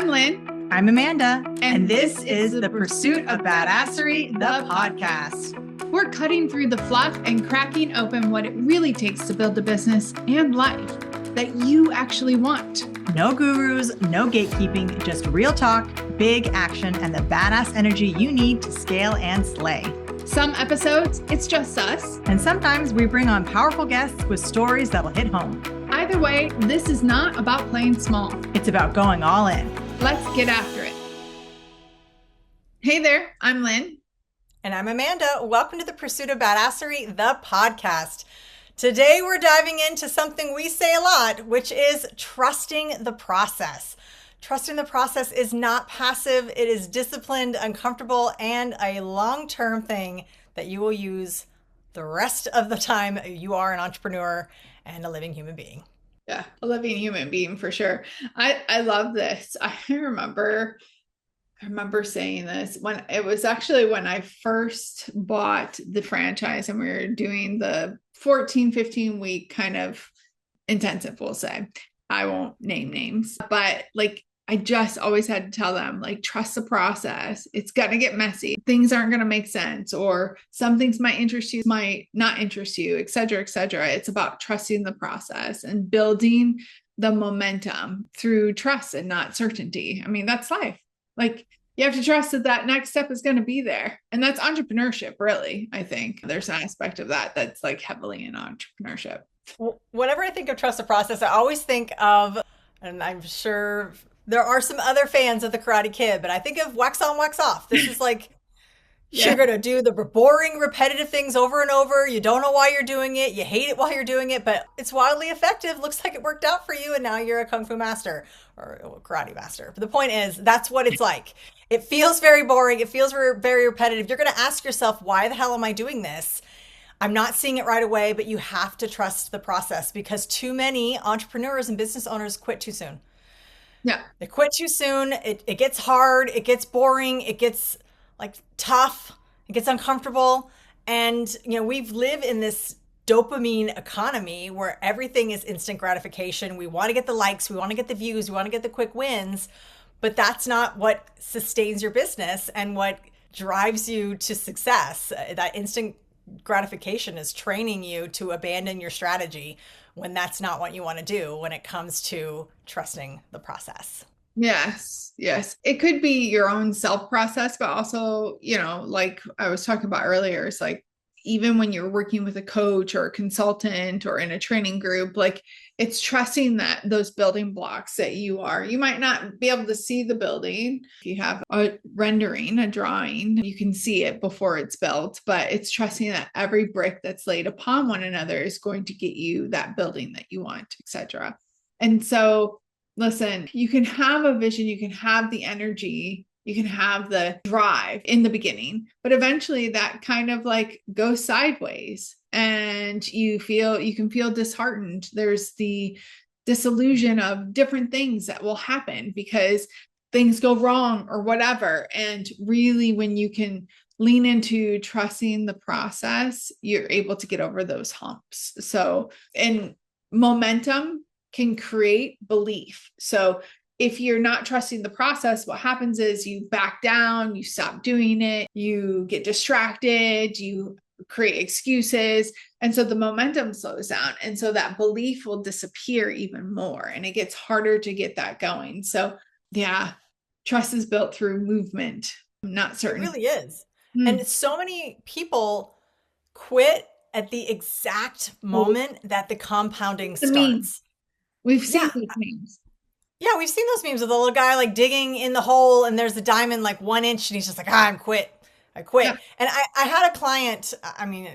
Lynn. I'm Amanda. And this is the Pursuit of Badasserie, the podcast. We're cutting through the fluff and cracking open what it really takes to build a business and life that you actually want. No gurus, no gatekeeping, just real talk, big action, and the badass energy you need to scale and slay. Some episodes, it's just us. And sometimes we bring on powerful guests with stories that will hit home. Either way, this is not about playing small. It's about going all in. Let's get after it. Hey there, I'm Lynn. And I'm Amanda. Welcome to the Pursuit of Badasserie, the podcast. Today we're diving into something we say a lot, which is trusting the process. Trusting the process is not passive. It is disciplined, uncomfortable, and a long-term thing that you will use the rest of the time you are an entrepreneur and a living human being. Yeah, a living human being for sure. I love this. I remember saying this when I first bought the franchise and we were doing the 14, 15 week kind of intensive, we'll say. I won't name names, but I just always had to tell them, trust the process. It's going to get messy. Things aren't going to make sense, or some things might interest you, might not interest you, et cetera, et cetera. It's about trusting the process and building the momentum through trust and not certainty. I mean, that's life. You have to trust that next step is going to be there. And that's entrepreneurship, really. I think there's an aspect of that that's heavily in entrepreneurship. Whenever I think of trust the process, I always think of, and I'm sure there are some other fans of the Karate Kid, but I think of wax on, wax off. This is you're going to do the boring, repetitive things over and over. You don't know why you're doing it. You hate it while you're doing it, but it's wildly effective. Looks like it worked out for you. And now you're a Kung Fu master or a karate master. But the point is, that's what it's like. It feels very boring. It feels very repetitive. You're going to ask yourself, why the hell am I doing this? I'm not seeing it right away, but you have to trust the process because too many entrepreneurs and business owners quit too soon. Yeah. They quit too soon. It gets hard. It gets boring. It gets tough. It gets uncomfortable. And, we live in this dopamine economy where everything is instant gratification. We want to get the likes. We want to get the views. We want to get the quick wins. But that's not what sustains your business and what drives you to success. That instant gratification is training you to abandon your strategy when that's not what you want to do when it comes to trusting the process. Yes. It could be your own self process, but also, like I was talking about earlier, it's even when you're working with a coach or a consultant or in a training group, it's trusting that those building blocks that you might not be able to see the building. If you have a rendering, a drawing, you can see it before it's built, but it's trusting that every brick that's laid upon one another is going to get you that building that you want, etc. And so, listen, you can have a vision, you can have the energy, you can have the drive in the beginning, but eventually that kind of goes sideways and you can feel disheartened. There's the disillusion of different things that will happen because things go wrong or whatever. And really, when you can lean into trusting the process, you're able to get over those humps. So, and momentum can create belief. So if you're not trusting the process, what happens is you back down, you stop doing it, you get distracted, you create excuses. And so the momentum slows down. And so that belief will disappear even more. And it gets harder to get that going. So yeah, trust is built through movement. I'm not certain. It really is. And so many people quit at the exact moment that the compounding starts. We've seen these memes. Yeah, we've seen those memes of the little guy digging in the hole and there's a diamond 1 inch and he's just I quit. Yeah. And I had a client,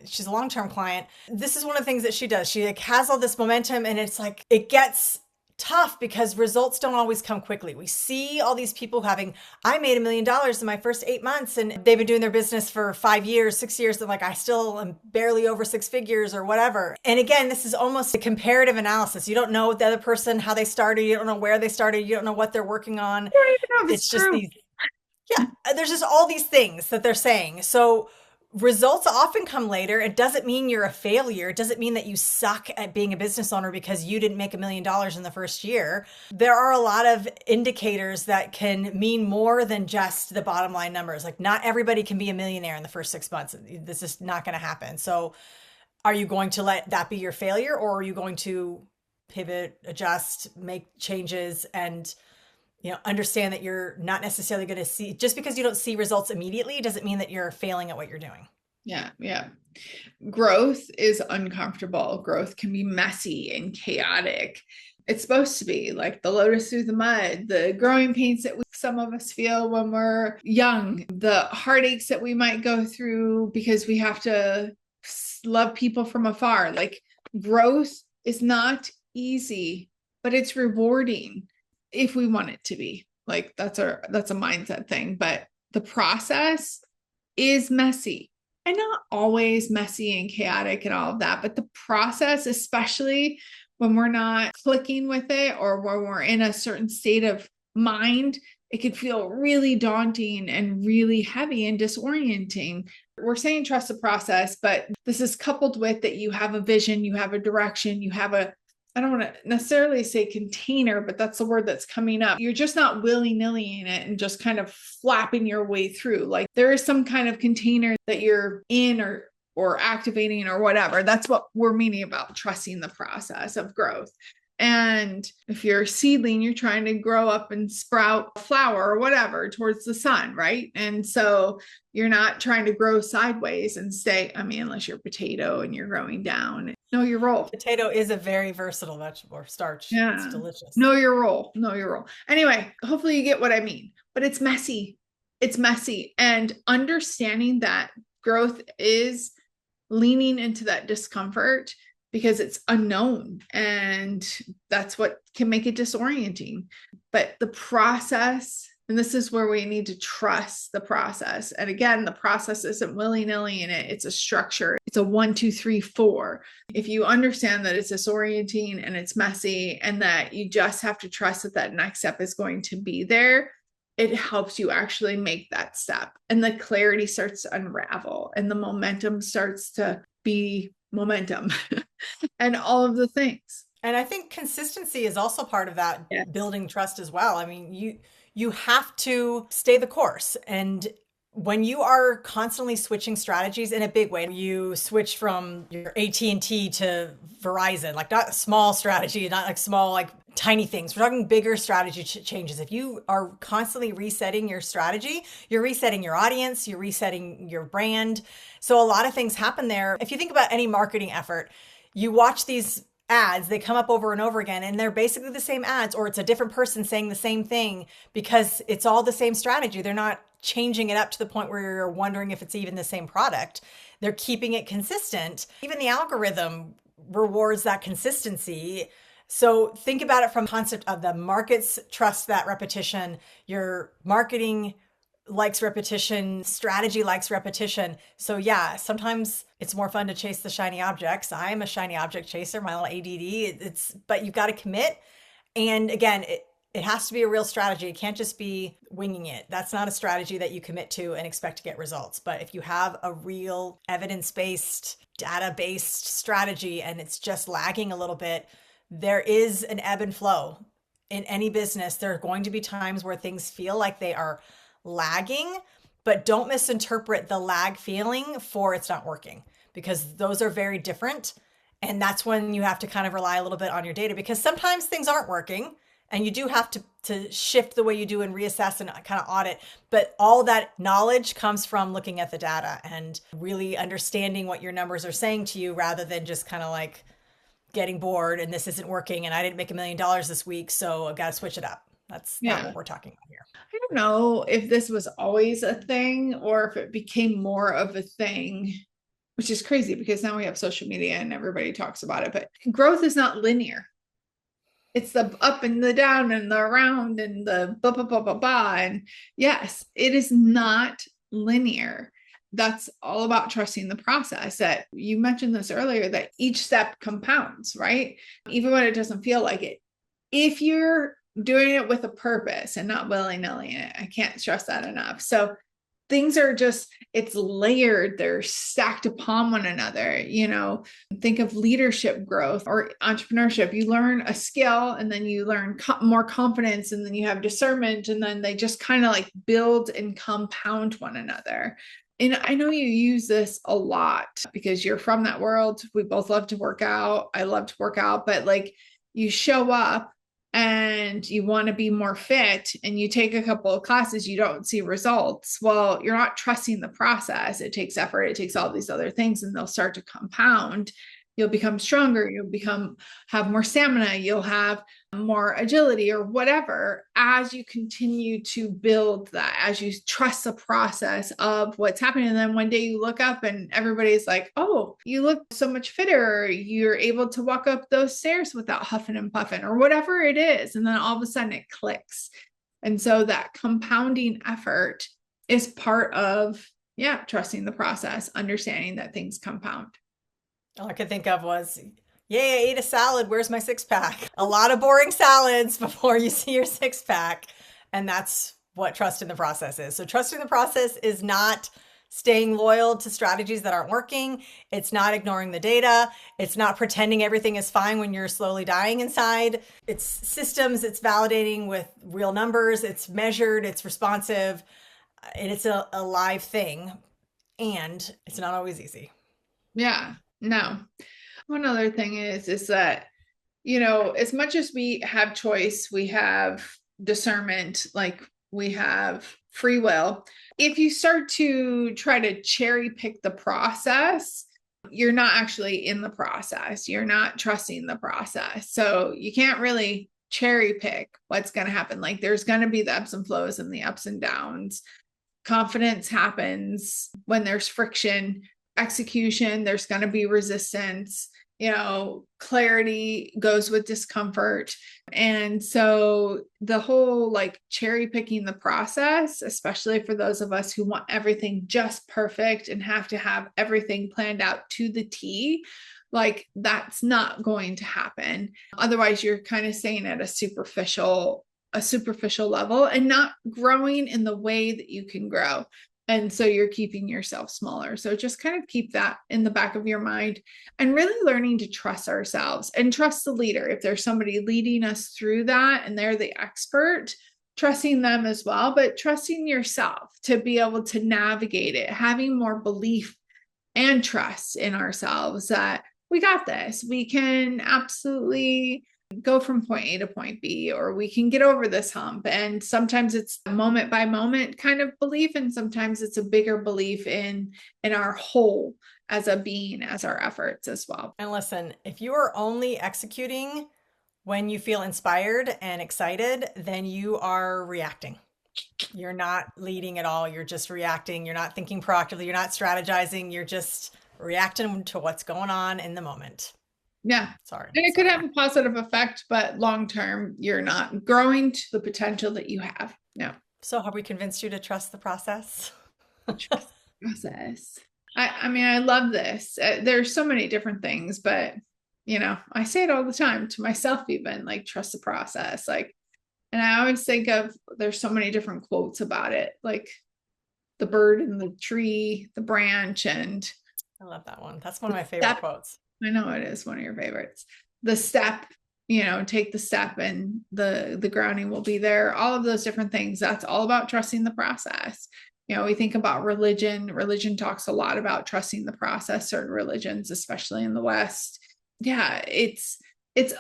she's a long-term client. This is one of the things that she does. She has all this momentum and it's it gets tough because results don't always come quickly. We see all these people I made $1 million in my first 8 months and they've been doing their business for 5 years, 6 years. And I still am barely over 6 figures or whatever. And again, this is almost a comparative analysis. You don't know the other person, how they started. You don't know where they started. You don't know what they're working on. You don't even know if it's just true. There's just all these things that they're saying. So results often come later. It doesn't mean you're a failure. It doesn't mean that you suck at being a business owner because you didn't make $1 million in the first year. There are a lot of indicators that can mean more than just the bottom line numbers. Like, not everybody can be a millionaire in the first 6 months. This is not going to happen. So are you going to let that be your failure, or are you going to pivot, adjust, make changes, and understand that you're not necessarily going to see, just because you don't see results immediately doesn't mean that you're failing at what you're doing. Yeah. Yeah. Growth is uncomfortable. Growth can be messy and chaotic. It's supposed to be like the lotus through the mud, the growing pains that some of us feel when we're young, the heartaches that we might go through because we have to love people from afar. Like, growth is not easy, but it's rewarding if we want it to be. Like, that's a mindset thing, but the process is messy, and not always messy and chaotic and all of that, but the process, especially when we're not clicking with it or when we're in a certain state of mind, it could feel really daunting and really heavy and disorienting. We're saying trust the process, but this is coupled with that you have a vision, you have a direction, you have I don't want to necessarily say container, but that's the word that's coming up. You're just not willy-nilly in it and just kind of flapping your way through. Like, there is some kind of container that you're in or activating or whatever. That's what we're meaning about trusting the process of growth. And if you're a seedling, you're trying to grow up and sprout a flower or whatever towards the sun, right? And so you're not trying to grow sideways and stay, unless you're a potato and you're growing down. Know your role. Potato is a very versatile vegetable, or starch. Yeah. It's delicious. Know your role. Anyway, hopefully you get what I mean, but it's messy. It's messy. And understanding that growth is leaning into that discomfort because it's unknown, and that's what can make it disorienting. But the process, and this is where we need to trust the process. And again, the process isn't willy-nilly in it. It's a structure. It's a 1, 2, 3, 4. If you understand that it's disorienting and it's messy and that you just have to trust that that next step is going to be there, it helps you actually make that step. And the clarity starts to unravel and the momentum starts to be momentum and all of the things. And I think consistency is also part of that, building trust as well. I mean, you have to stay the course. And when you are constantly switching strategies in a big way, you switch from your AT&T to Verizon, like not a small strategy, not like small, like tiny things. We're talking bigger strategy changes. If you are constantly resetting your strategy, you're resetting your audience, you're resetting your brand. So a lot of things happen there. If you think about any marketing effort, you watch these ads, they come up over and over again, and they're basically the same ads, or it's a different person saying the same thing because it's all the same strategy. They're not changing it up to the point where you're wondering if it's even the same product. They're keeping it consistent. Even the algorithm rewards that consistency. So think about it from the concept of the markets trust that repetition. Your marketing likes repetition, strategy likes repetition. So yeah, sometimes it's more fun to chase the shiny objects. I'm a shiny object chaser, my little ADD. But you've got to commit. And again, it has to be a real strategy. It can't just be winging it. That's not a strategy that you commit to and expect to get results. But if you have a real evidence-based, data-based strategy and it's just lagging a little bit, there is an ebb and flow. In any business, there are going to be times where things feel like they are lagging, but don't misinterpret the lag feeling for it's not working, because those are very different. And that's when you have to kind of rely a little bit on your data, because sometimes things aren't working and you do have to shift the way you do and reassess and kind of audit. But all that knowledge comes from looking at the data and really understanding what your numbers are saying to you, rather than just kind of like getting bored and this isn't working and I didn't make $1 million this week, so I've got to switch it up. That's not what we're talking about here. I don't know if this was always a thing or if it became more of a thing, which is crazy because now we have social media and everybody talks about it. But growth is not linear. It's the up and the down and the around and the blah, blah, blah, blah, blah. And yes, it is not linear. That's all about trusting the process. That you mentioned this earlier, that each step compounds, right? Even when it doesn't feel like it. If you're doing it with a purpose and not willy-nilly, I can't stress that enough. So things are just, it's layered, they're stacked upon one another. Think of leadership growth or entrepreneurship. You learn a skill and then you learn more confidence, and then you have discernment, and then they just kind of like build and compound one another. And I know you use this a lot because you're from that world. We both love to work out. I love to work out, but like you show up and you want to be more fit and you take a couple of classes, you don't see results. Well, you're not trusting the process. It takes effort. It takes all these other things, and they'll start to compound. You'll become stronger. You'll have more stamina. You'll have more agility or whatever as you continue to build that, as you trust the process of what's happening. And then one day you look up and everybody's like, oh, you look so much fitter. You're able to walk up those stairs without huffing and puffing or whatever it is. And then all of a sudden it clicks. And so that compounding effort is part of, trusting the process, understanding that things compound. All I could think of was, yay, I ate a salad. Where's my six pack? A lot of boring salads before you see your six pack. And that's what trust in the process is. So trust in the process is not staying loyal to strategies that aren't working. It's not ignoring the data. It's not pretending everything is fine when you're slowly dying inside. It's systems. It's validating with real numbers. It's measured. It's responsive. And it's a live thing. And it's not always easy. Yeah. No. One other thing is that, as much as we have choice, we have discernment, like we have free will. If you start to try to cherry pick the process, you're not actually in the process. You're not trusting the process. So you can't really cherry pick what's going to happen. Like there's going to be the ebbs and flows and the ups and downs. Confidence happens when there's friction. Execution, there's going to be resistance, clarity goes with discomfort. And so the whole like cherry picking the process, especially for those of us who want everything just perfect and have to have everything planned out to the T, like that's not going to happen. Otherwise, you're kind of staying at a superficial level and not growing in the way that you can grow. And so you're keeping yourself smaller. So just kind of keep that in the back of your mind and really learning to trust ourselves and trust the leader. If there's somebody leading us through that and they're the expert, trusting them as well, but trusting yourself to be able to navigate it, having more belief and trust in ourselves that we got this. We can absolutely go from point A to point B, or we can get over this hump. And sometimes it's a moment by moment kind of belief. And sometimes it's a bigger belief in our whole as a being, as our efforts as well. And listen, if you are only executing when you feel inspired and excited, then you are reacting. You're not leading at all. You're just reacting. You're not thinking proactively. You're not strategizing. You're just reacting to what's going on in the moment. Yeah. Sorry. And it could have a positive effect, but long-term, you're not growing to the potential that you have. No. So have we convinced you to trust the process? Trust the process. I mean, I love this. There's so many different things, but I say it all the time to myself, even like trust the process. Like, and I always think of, there's so many different quotes about it, like the bird and the tree, the branch. And I love that one. That's one of my favorite quotes. I know it is one of your favorites. The step, take the step and the grounding will be there. All of those different things. That's all about trusting the process. We think about religion. Religion talks a lot about trusting the process, certain religions, especially in the West. Yeah, it's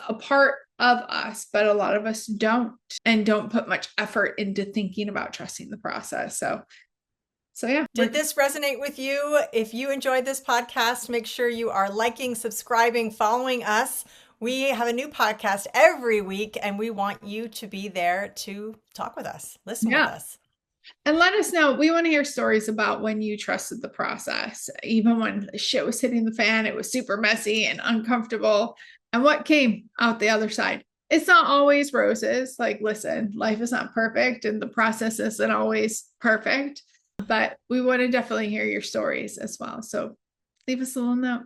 a part of us, but a lot of us don't put much effort into thinking about trusting the process. So yeah. Did this resonate with you? If you enjoyed this podcast, make sure you are liking, subscribing, following us. We have a new podcast every week, and we want you to be there to talk with us, listen with us. And let us know. We want to hear stories about when you trusted the process, even when shit was hitting the fan, it was super messy and uncomfortable. And what came out the other side? It's not always roses. Like, listen, life is not perfect and the process isn't always perfect. But we want to definitely hear your stories as well. So leave us a little note.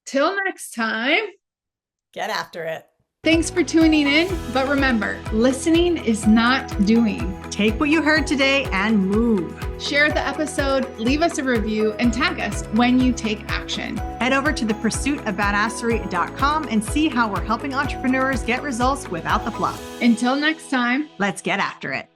Till next time. Get after it. Thanks for tuning in. But remember, listening is not doing. Take what you heard today and move. Share the episode, leave us a review, and tag us when you take action. Head over to thepursuitofbadasserie.com and see how we're helping entrepreneurs get results without the fluff. Until next time, let's get after it.